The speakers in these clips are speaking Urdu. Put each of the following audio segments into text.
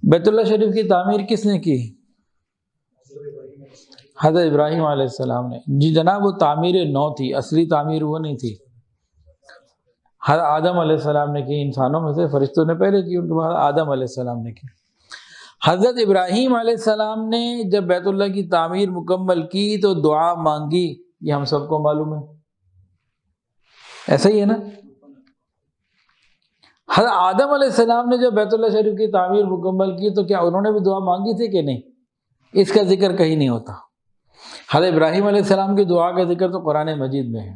بیت اللہ شریف کی تعمیر کس نے کی؟ حضرت ابراہیم علیہ السلام نے. جی جناب وہ تعمیر نو تھی، اصلی تعمیر وہ نہیں تھی. حضرت آدم علیہ السلام نے کی، انسانوں میں سے فرشتوں نے پہلے کی، ان کے بعد آدم علیہ السلام نے کی. حضرت ابراہیم علیہ السلام نے جب بیت اللہ کی تعمیر مکمل کی تو دعا مانگی، یہ ہم سب کو معلوم ہے، ایسا ہی ہے نا. حضرت آدم علیہ السلام نے جب بیت اللہ شریف کی تعمیر مکمل کی تو کیا انہوں نے بھی دعا مانگی تھی کہ نہیں؟ اس کا ذکر کہیں نہیں ہوتا. حضرت ابراہیم علیہ السلام کی دعا کا ذکر تو قرآن مجید میں ہے.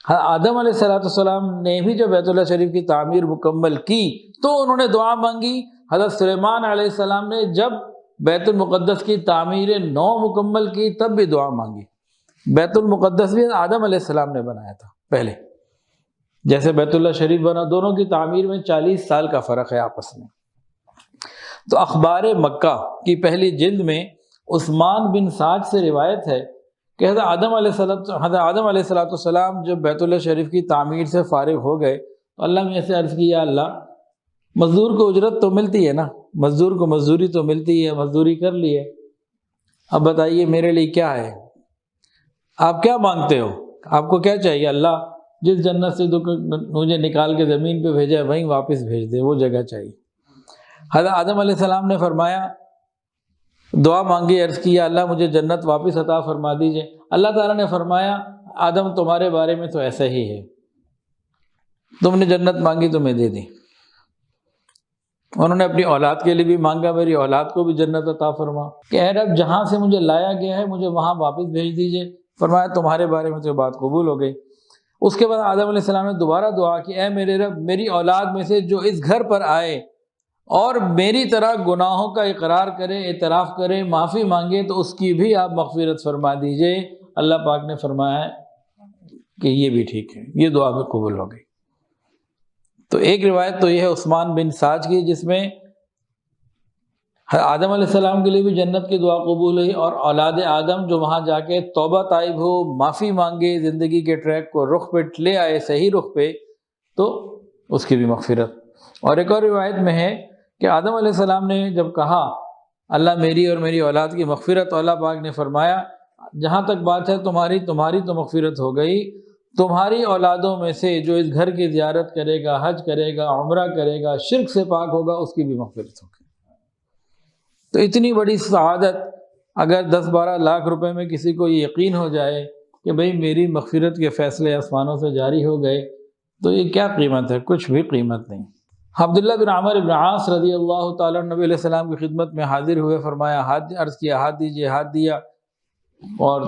حضرت آدم علیہ السلام نے بھی جب بیت اللہ شریف کی تعمیر مکمل کی تو انہوں نے دعا مانگی. حضرت سلیمان علیہ السلام نے جب بیت المقدس کی تعمیر نو مکمل کی تب بھی دعا مانگی. بیت المقدس بھی آدم علیہ السلام نے بنایا تھا پہلے، جیسے بیت اللہ شریف بنا. دونوں کی تعمیر میں 40 سال کا فرق ہے آپس میں. تو اخبار مکہ کی پہلی جلد میں عثمان بن سعد سے روایت ہے کہ حضرت آدم علیہ السلام جب بیت اللہ شریف کی تعمیر سے فارغ ہو گئے تو اللہ میں سے عرض کی، یا اللہ مزدور کو اجرت تو ملتی ہے نا، مزدور کو مزدوری تو ملتی ہے، مزدوری کر لی ہے، اب بتائیے میرے لیے کیا ہے، آپ کیا مانگتے ہو، آپ کو کیا چاہیے؟ اللہ جس جنت سے مجھے نکال کے زمین پہ بھیجا ہے وہیں واپس بھیج دے، وہ جگہ چاہیے. حضرت آدم علیہ السلام نے فرمایا، دعا مانگی، عرض کیا اللہ مجھے جنت واپس عطا فرما دیجئے. اللہ تعالیٰ نے فرمایا آدم تمہارے بارے میں تو ایسا ہی ہے، تم نے جنت مانگی تو میں دے دی. انہوں نے اپنی اولاد کے لیے بھی مانگا، میری اولاد کو بھی جنت عطا فرما، کہ اے رب جہاں سے مجھے لایا گیا ہے مجھے وہاں واپس بھیج دیجئے. فرمایا تمہارے بارے میں تو یہ بات قبول ہو گئی. اس کے بعد آدم علیہ السلام نے دوبارہ دعا کی، اے میرے رب میری اولاد میں سے جو اس گھر پر آئے اور میری طرح گناہوں کا اقرار کرے، اعتراف کرے، معافی مانگے تو اس کی بھی آپ مغفرت فرما دیجئے. اللہ پاک نے فرمایا کہ یہ بھی ٹھیک ہے، یہ دعا بھی قبول ہو گئی. تو ایک روایت تو یہ ہے عثمان بن سعد کی جس میں آدم علیہ السلام کے لیے بھی جنت کی دعا قبول ہوئی، اور اولاد آدم جو وہاں جا کے توبہ طائب ہو، معافی مانگے، زندگی کے ٹریک کو رخ پہ لے آئے، صحیح رخ پہ، تو اس کی بھی مغفرت. اور ایک اور روایت میں ہے کہ آدم علیہ السلام نے جب کہا اللہ میری اور میری اولاد کی مغفرت، تو اللہ پاک نے فرمایا جہاں تک بات ہے تمہاری تو مغفرت ہو گئی، تمہاری اولادوں میں سے جو اس گھر کی زیارت کرے گا، حج کرے گا، عمرہ کرے گا، شرک سے پاک ہوگا، اس کی بھی مغفرت ہوگی. تو اتنی بڑی سعادت اگر 10-12 لاکھ روپے میں کسی کو یہ یقین ہو جائے کہ بھئی میری مغفرت کے فیصلے آسمانوں سے جاری ہو گئے، تو یہ کیا قیمت ہے؟ کچھ بھی قیمت نہیں. عبداللہ بن عمر بن عاص رضی اللہ تعالیٰ نبی علیہ السلام کی خدمت میں حاضر ہوئے، فرمایا عرض کیا ہاتھ دیجئے، ہاتھ دیا اور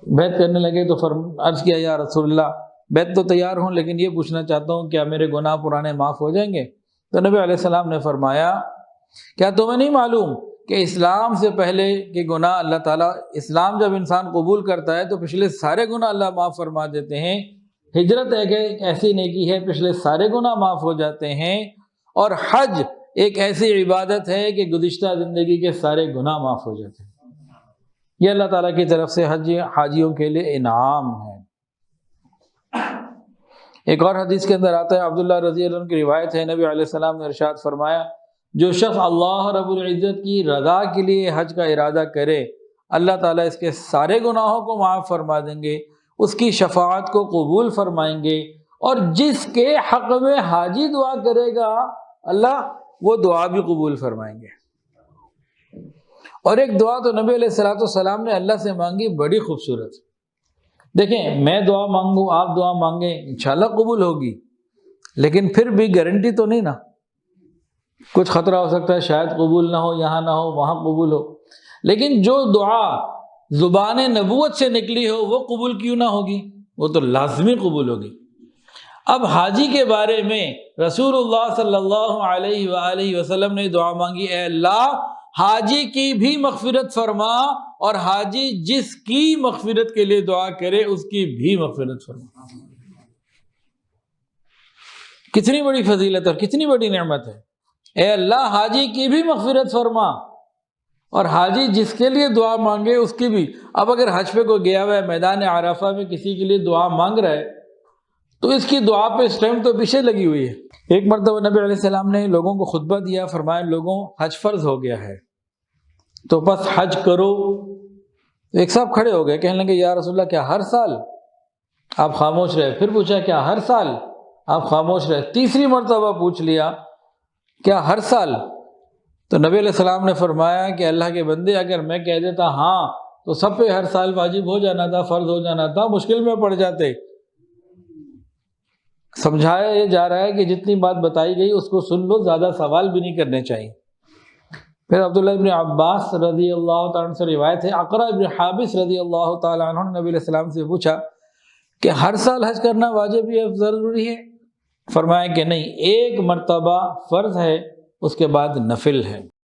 بیعت کرنے لگے. تو عرض کیا یا رسول اللہ بیعت تو تیار ہوں لیکن یہ پوچھنا چاہتا ہوں کیا میرے گناہ پرانے معاف ہو جائیں گے؟ تو نبی علیہ السلام نے فرمایا کیا تمہیں نہیں معلوم کہ اسلام سے پہلے کے گناہ اللہ تعالیٰ، اسلام جب انسان قبول کرتا ہے تو پچھلے سارے گناہ اللہ معاف فرما دیتے ہیں. ہجرت ایک ایسی نیکی ہے پچھلے سارے گناہ معاف ہو جاتے ہیں، اور حج ایک ایسی عبادت ہے کہ گزشتہ زندگی کے سارے گناہ معاف ہو جاتے ہیں. یہ اللہ تعالیٰ کی طرف سے حاجیوں کے لیے انعام ہے. ایک اور حدیث کے اندر آتا ہے، عبداللہ رضی اللہ عنہ کی روایت ہے، نبی علیہ السلام نے ارشاد فرمایا جو شخص اللہ رب العزت کی رضا کے لیے حج کا ارادہ کرے اللہ تعالیٰ اس کے سارے گناہوں کو معاف فرما دیں گے، اس کی شفاعت کو قبول فرمائیں گے، اور جس کے حق میں حاجی دعا کرے گا اللہ وہ دعا بھی قبول فرمائیں گے. اور ایک دعا تو نبی علیہ السلام نے اللہ سے مانگی، بڑی خوبصورت. دیکھیں میں دعا مانگوں، آپ دعا مانگیں، انشاءاللہ قبول ہوگی، لیکن پھر بھی گارنٹی تو نہیں نا، کچھ خطرہ ہو سکتا ہے شاید قبول نہ ہو، یہاں نہ ہو وہاں قبول ہو. لیکن جو دعا زبان نبوت سے نکلی ہو وہ قبول کیوں نہ ہوگی؟ وہ تو لازمی قبول ہوگی. اب حاجی کے بارے میں رسول اللہ صلی اللہ علیہ وآلہ وسلم نے دعا مانگی، اے اللہ حاجی کی بھی مغفرت فرما، اور حاجی جس کی مغفرت کے لیے دعا کرے اس کی بھی مغفرت فرما. کتنی بڑی فضیلت اور کتنی بڑی نعمت ہے. اے اللہ حاجی کی بھی مغفرت فرما، اور حاجی جس کے لیے دعا مانگے اس کی بھی. اب اگر حج پہ کوئی گیا ہوا ہے، میدان عرفہ میں کسی کے لیے دعا مانگ رہا ہے، تو اس کی دعا پہ اس ٹائم تو پیچھے لگی ہوئی ہے۔ ایک مرتبہ نبی علیہ السلام نے لوگوں کو خطبہ دیا، فرمایا لوگوں حج فرض ہو گیا ہے تو بس حج کرو۔ ایک صاحب کھڑے ہو گئے، کہنے لگے یا رسول اللہ کیا ہر سال؟ آپ خاموش رہے۔ پھر پوچھا کیا ہر سال؟ آپ خاموش رہے۔ تیسری مرتبہ پوچھ لیا کیا ہر سال؟ تو نبی علیہ السلام نے فرمایا کہ اللہ کے بندے اگر میں کہہ دیتا ہاں تو سب پہ ہر سال واجب ہو جانا تھا، فرض ہو جانا تھا، مشکل میں پڑ جاتے۔ سمجھایا یہ جا رہا ہے کہ جتنی بات بتائی گئی اس کو سن لو، زیادہ سوال بھی نہیں کرنے چاہیے۔ پھر عبداللہ ابن عباس رضی اللہ تعالیٰ عنہ سے روایت ہے، اقرا ابن حابس رضی اللہ تعالیٰ عنہ نے نبی علیہ السلام سے پوچھا کہ ہر سال حج کرنا واجب یا ضروری ہے؟ فرمایا کہ نہیں، ایک مرتبہ فرض ہے، اس کے بعد نفل ہے۔